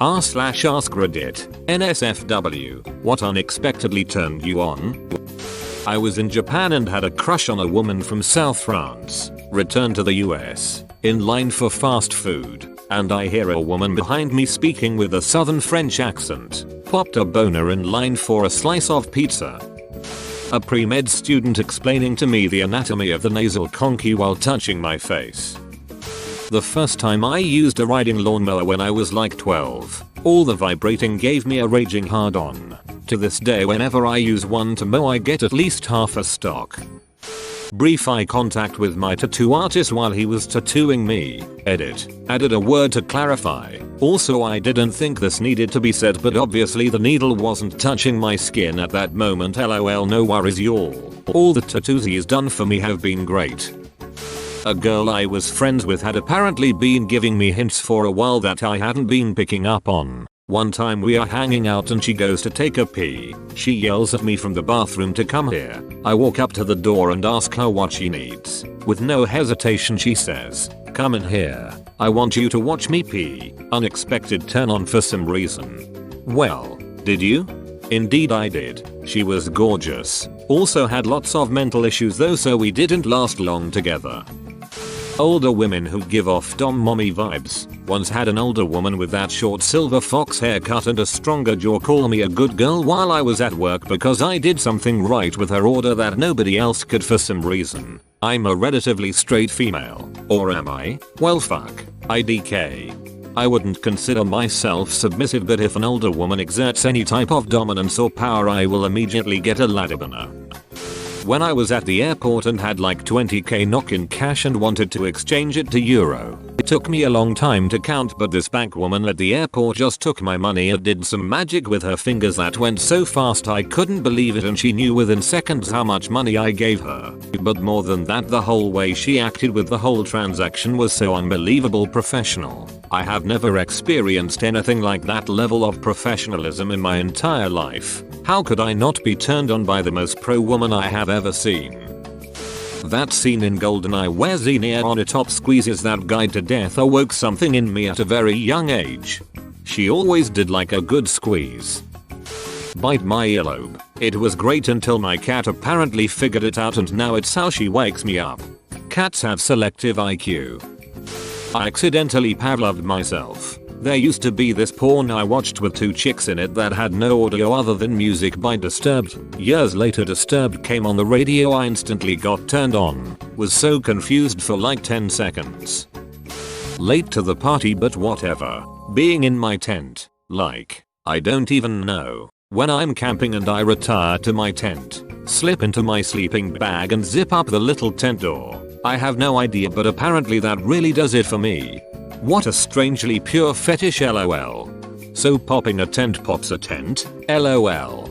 r/AskReddit, NSFW, what unexpectedly turned you on? I was in Japan and had a crush on a woman from South France, returned to the US, in line for fast food, and I hear a woman behind me speaking with a southern French accent, popped a boner in line for a slice of pizza. A pre-med student explaining to me the anatomy of the nasal conch while touching my face. The first time I used a riding lawnmower when I was like 12, all the vibrating gave me a raging hard-on. To this day whenever I use one to mow I get at least half a stock. Brief eye contact with my tattoo artist while he was tattooing me. Edit. Added a word to clarify. Also I didn't think this needed to be said but obviously the needle wasn't touching my skin at that moment, lol, no worries y'all. All the tattoos he's done for me have been great. A girl I was friends with had apparently been giving me hints for a while that I hadn't been picking up on. One time we are hanging out and she goes to take a pee. She yells at me from the bathroom to come here. I walk up to the door and ask her what she needs. With no hesitation she says, "Come in here. I want you to watch me pee." Unexpected turn on for some reason. Well, did you? Indeed I did. She was gorgeous. Also had lots of mental issues though, so we didn't last long together. Older women who give off dom mommy vibes. Once had an older woman with that short silver fox haircut and a stronger jaw call me a good girl while I was at work because I did something right with her order that nobody else could for some reason. I'm a relatively straight female. Or am I? Well fuck. IDK. I wouldn't consider myself submissive, but if an older woman exerts any type of dominance or power I will immediately get a ladder. When I was at the airport and had like 20k knock in cash and wanted to exchange it to euro. It took me a long time to count, but this bank woman at the airport just took my money and did some magic with her fingers that went so fast I couldn't believe it, and she knew within seconds how much money I gave her. But more than that, the whole way she acted with the whole transaction was so unbelievable professional. I have never experienced anything like that level of professionalism in my entire life. How could I not be turned on by the most pro woman I have ever seen? That scene in GoldenEye where Xenia on a top squeezes that guy to death awoke something in me at a very young age. She always did like a good squeeze. Bite my earlobe. It was great until my cat apparently figured it out and now it's how she wakes me up. Cats have selective IQ. I accidentally pavloved myself. There used to be this porn I watched with two chicks in it that had no audio other than music by Disturbed. Years later Disturbed came on the radio, I instantly got turned on. Was so confused for like 10 seconds. Late to the party but whatever. Being in my tent. Like, I don't even know. When I'm camping and I retire to my tent, slip into my sleeping bag and zip up the little tent door. I have no idea, but apparently that really does it for me. What a strangely pure fetish, lol. So popping a tent pops a tent, lol.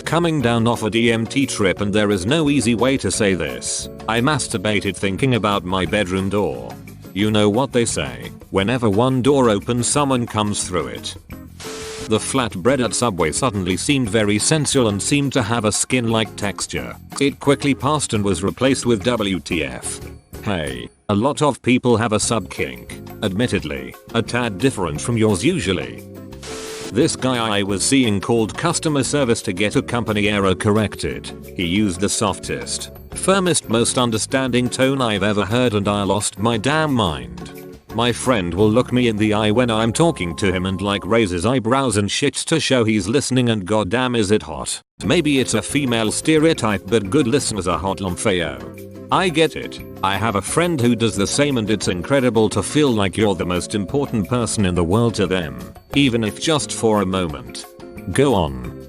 Coming down off a DMT trip, and there is no easy way to say this, I masturbated thinking about my bedroom door. You know what they say, whenever one door opens someone comes through it. The flatbread at Subway suddenly seemed very sensual and seemed to have a skin-like texture. It quickly passed and was replaced with WTF. Hey, a lot of people have a sub-kink. Admittedly, a tad different from yours usually. This guy I was seeing called customer service to get a company error corrected. He used the softest, firmest, most understanding tone I've ever heard and I lost my damn mind. My friend will look me in the eye when I'm talking to him and like raises eyebrows and shit to show he's listening, and goddamn is it hot. Maybe it's a female stereotype but good listeners are hot lamfeo. I get it. I have a friend who does the same and it's incredible to feel like you're the most important person in the world to them, even if just for a moment. Go on.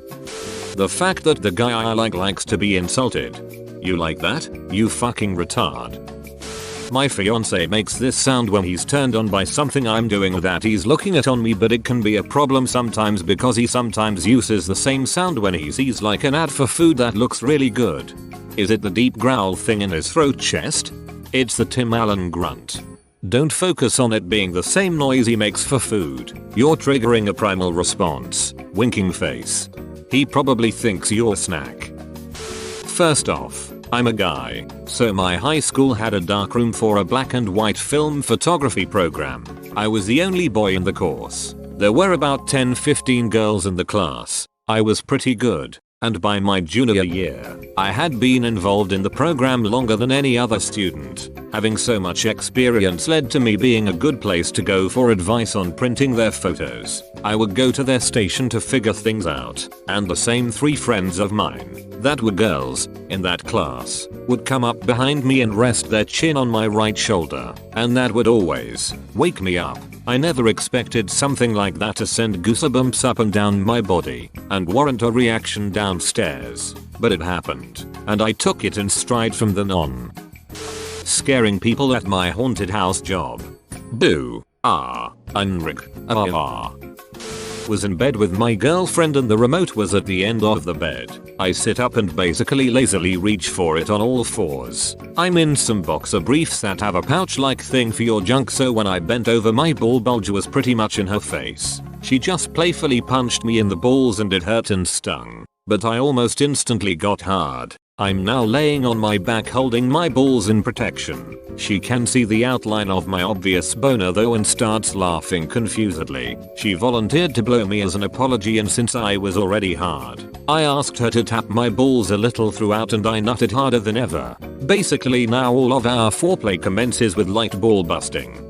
The fact that the guy I like likes to be insulted. You like that? You fucking retard. My fiance makes this sound when he's turned on by something I'm doing that he's looking at on me, but it can be a problem sometimes because he sometimes uses the same sound when he sees like an ad for food that looks really good. Is it the deep growl thing in his throat chest? It's the Tim Allen grunt. Don't focus on it being the same noise he makes for food. You're triggering a primal response. Winking face. He probably thinks you're a snack. First off, I'm a guy, so my high school had a darkroom for a black and white film photography program. I was the only boy in the course. There were about 10-15 girls in the class. I was pretty good. And by my junior year, I had been involved in the program longer than any other student. Having so much experience led to me being a good place to go for advice on printing their photos. I would go to their station to figure things out, and the same 3 friends of mine, that were girls, in that class, would come up behind me and rest their chin on my right shoulder, and that would always wake me up. I never expected something like that to send goosebumps up and down my body and warrant a reaction downstairs, but it happened, and I took it in stride from then on. Scaring people at my haunted house job. Was in bed with my girlfriend and the remote was at the end of the bed. I sit up and basically lazily reach for it on all fours. I'm in some boxer briefs that have a pouch-like thing for your junk, so when I bent over, my ball bulge was pretty much in her face. She just playfully punched me in the balls and it hurt and stung, but I almost instantly got hard. I'm now laying on my back holding my balls in protection. She can see the outline of my obvious boner though and starts laughing confusedly. She volunteered to blow me as an apology, and since I was already hard, I asked her to tap my balls a little throughout and I nutted harder than ever. Basically now all of our foreplay commences with light ball busting.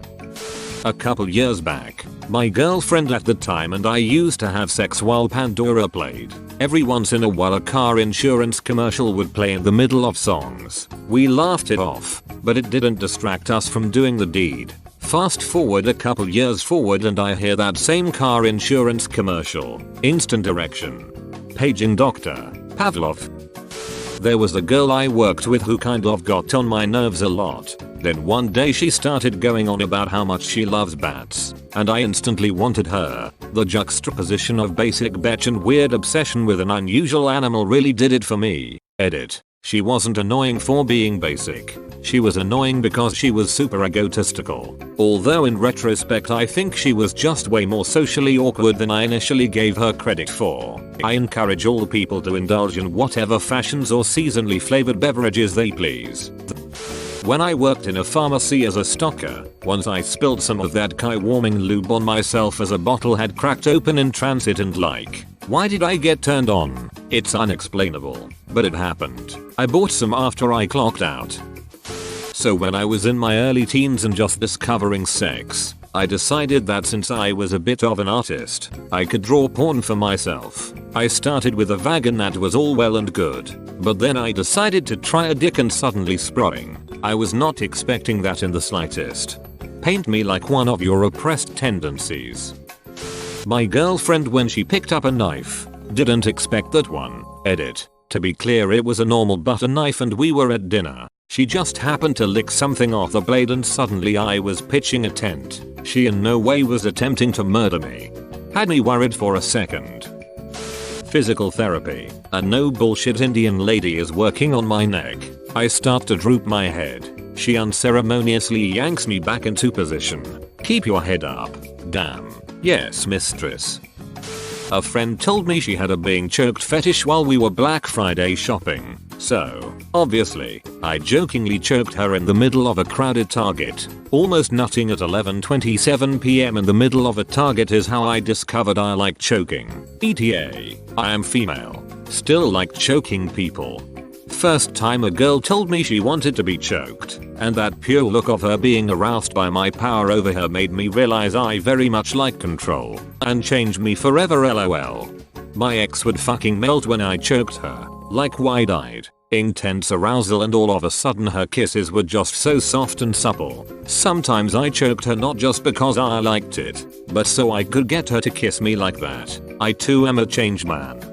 A couple years back, my girlfriend at the time and I used to have sex while Pandora played. Every once in a while a car insurance commercial would play in the middle of songs. We laughed it off, but it didn't distract us from doing the deed. Fast forward a couple years forward and I hear that same car insurance commercial. Instant erection. Paging Dr. Pavlov. There was a girl I worked with who kind of got on my nerves a lot. Then one day she started going on about how much she loves bats, and I instantly wanted her. The juxtaposition of basic bitch and weird obsession with an unusual animal really did it for me. Edit. She wasn't annoying for being basic. She was annoying because she was super egotistical. Although in retrospect I think she was just way more socially awkward than I initially gave her credit for. I encourage all people to indulge in whatever fashions or seasonally flavored beverages they please. When I worked in a pharmacy as a stocker, once I spilled some of that Kai-warming lube on myself as a bottle had cracked open in transit and why did I get turned on? It's unexplainable, but it happened. I bought some after I clocked out. So when I was in my early teens and just discovering sex, I decided that since I was a bit of an artist, I could draw porn for myself. I started with a vag and that was all well and good, but then I decided to try a dick and suddenly sprung. I was not expecting that in the slightest. Paint me like one of your oppressed tendencies. My girlfriend, when she picked up a knife, didn't expect that one. Edit. To be clear, it was a normal butter knife and we were at dinner. She just happened to lick something off the blade and suddenly I was pitching a tent. She in no way was attempting to murder me. Had me worried for a second. Physical therapy. A no bullshit Indian lady is working on my neck. I start to droop my head. She unceremoniously yanks me back into position. Keep your head up. Damn. Yes, mistress. A friend told me she had a being choked fetish while we were Black Friday shopping. So, obviously, I jokingly choked her in the middle of a crowded Target. Almost nutting at 11:27 PM in the middle of a Target is how I discovered I like choking. ETA, I am female. Still like choking people. First time a girl told me she wanted to be choked, and that pure look of her being aroused by my power over her made me realize I very much like control, and changed me forever lol. My ex would fucking melt when I choked her, like wide-eyed, intense arousal, and all of a sudden her kisses were just so soft and supple. Sometimes I choked her not just because I liked it, but so I could get her to kiss me like that. I too am a changed man.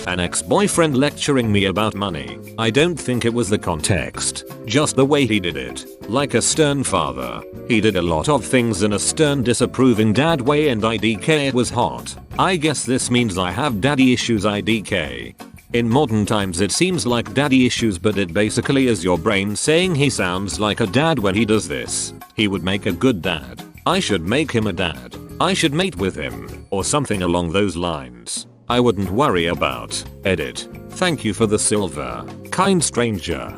An ex-boyfriend lecturing me about money. I don't think it was the context, just the way he did it. Like a stern father. He did a lot of things in a stern, disapproving dad way, and IDK it was hot. I guess this means I have daddy issues IDK. In modern times it seems like daddy issues, but it basically is your brain saying he sounds like a dad when he does this. He would make a good dad. I should make him a dad. I should mate with him, or something along those lines. I wouldn't worry about. Edit. Thank you for the silver, kind stranger.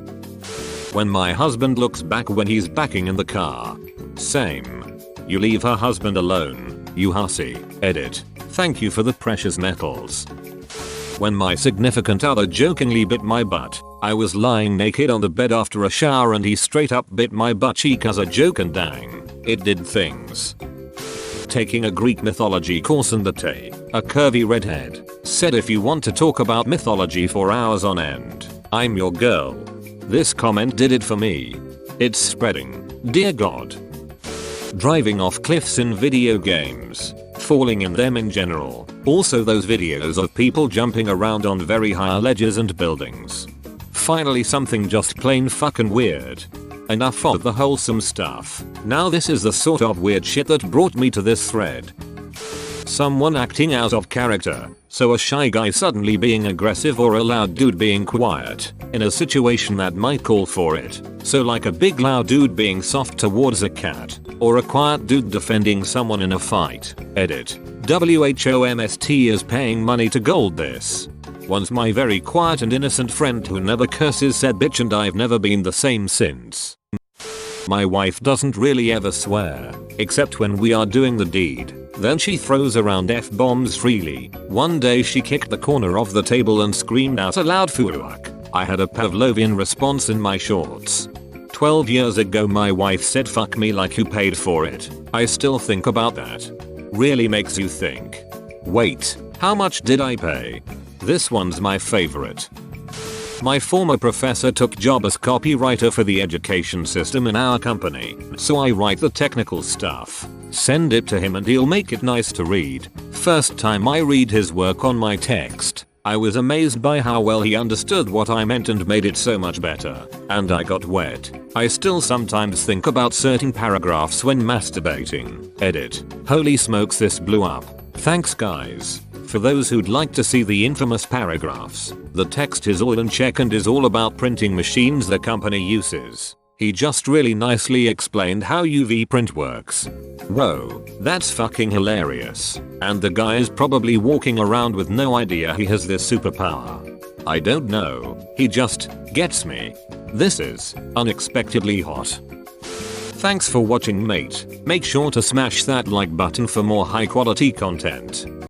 When my husband looks back when he's backing in the car. Same. You leave her husband alone. You hussy. Edit. Thank you for the precious metals. When my significant other jokingly bit my butt, I was lying naked on the bed after a shower and he straight up bit my butt cheek as a joke and dang, it did things. Taking a Greek mythology course and the Tay, a curvy redhead, said if you want to talk about mythology for hours on end, I'm your girl. This comment did it for me. It's spreading. Dear God. Driving off cliffs in video games. Falling in them in general. Also those videos of people jumping around on very high ledges and buildings. Finally something just plain fucking weird. Enough of the wholesome stuff. Now this is the sort of weird shit that brought me to this thread. Someone acting out of character. So a shy guy suddenly being aggressive or a loud dude being quiet in a situation that might call for it. So like a big loud dude being soft towards a cat or a quiet dude defending someone in a fight. Edit. WHOMST is paying money to gold this. Once my very quiet and innocent friend who never curses said bitch and I've never been the same since. My wife doesn't really ever swear, except when we are doing the deed. Then she throws around F-bombs freely. One day she kicked the corner of the table and screamed out aloud fuck. I had a Pavlovian response in my shorts. 12 years ago my wife said fuck me like you paid for it. I still think about that. Really makes you think. Wait, how much did I pay? This one's my favorite. My former professor took job as copywriter for the education system in our company, so I write the technical stuff, send it to him and he'll make it nice to read. First time I read his work on my text, I was amazed by how well he understood what I meant and made it so much better, and I got wet. I still sometimes think about certain paragraphs when masturbating. Edit. Holy smokes, this blew up. Thanks guys. For those who'd like to see the infamous paragraphs, the text is all in check and is all about printing machines the company uses. He just really nicely explained how UV print works. Whoa, that's fucking hilarious. And the guy is probably walking around with no idea he has this superpower. I don't know, he just gets me. This is unexpectedly hot. Thanks for watching mate. Make sure to smash that like button for more high quality content.